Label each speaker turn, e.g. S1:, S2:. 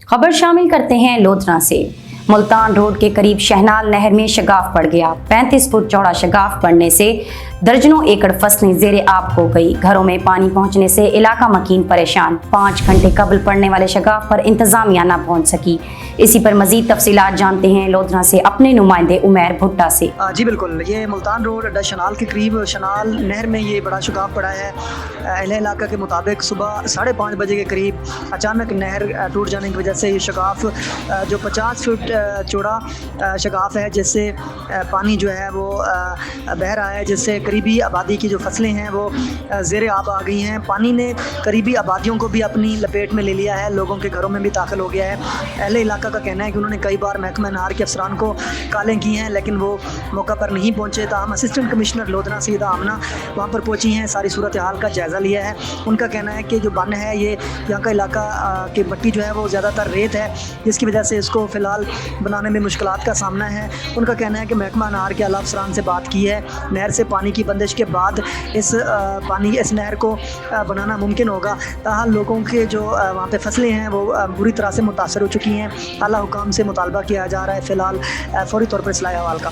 S1: खबर शामिल करते हैं लोधना से। मुल्तान रोड के करीब शहनाल नहर में शगाफ पड़ गया। 35 फुट चौड़ा शगाफ पड़ने से दर्जनों एकड़ फसलें ज़ेरे आब हो गई। घरों में पानी पहुंचने से इलाका मकीन परेशान। 5 घंटे कबल पड़ने वाले शगाफ पर इंतजामिया न पहुंच सकी। इसी पर मजीद तफसीलात जानते हैं लोधना से अपने नुमाइंदे उमैर भुट्टा से।
S2: जी बिल्कुल, ये मुल्तान रोड अड्डा शनाल के करीब शनाल नहर में ये बड़ा शगाफ पड़ा है। अहले इलाका के मुताबिक सुबह 5:30 बजे के करीब अचानक नहर टूट जाने की वजह से ये शगाफ जो 50 फुट चौड़ा शगाफ है, जिससे पानी जो है वो बह रहा है, जिससे करीबी आबादी की जो फसलें हैं वो ज़ेरे आब आ गई हैं। पानी ने करीबी आबादियों को भी अपनी लपेट में ले लिया है, लोगों के घरों में भी दाखिल हो गया है। अहले इलाका का कहना है कि उन्होंने कई बार महकमा नहर के अफसरान को कॉलें की हैं, लेकिन वो मौका पर नहीं पहुँचे। ताहम असिस्टेंट कमिश्नर लोधना सईदा आमना वहाँ पर पहुँची हैं, सारी सूरत हाल का जायज़ा लिया है। उनका कहना है कि जो बन है ये यहाँ का इलाका की मिट्टी जो है वो ज़्यादातर रेत है, जिसकी वजह से इसको फ़िलहाल बनाने में मुश्किलात का सामना है। उनका कहना है कि महकमा नहर के आला अफसरान से बात की है, नहर से पानी की बंदिश के बाद इस नहर को बनाना मुमकिन होगा। ताहल लोगों के जो वहाँ पे फसलें हैं वो बुरी तरह से मुतासर हो चुकी हैं। आला हुकाम से मुतालबा किया जा रहा है फ़िलहाल फौरी तौर पर इस्लाह अहवाल का।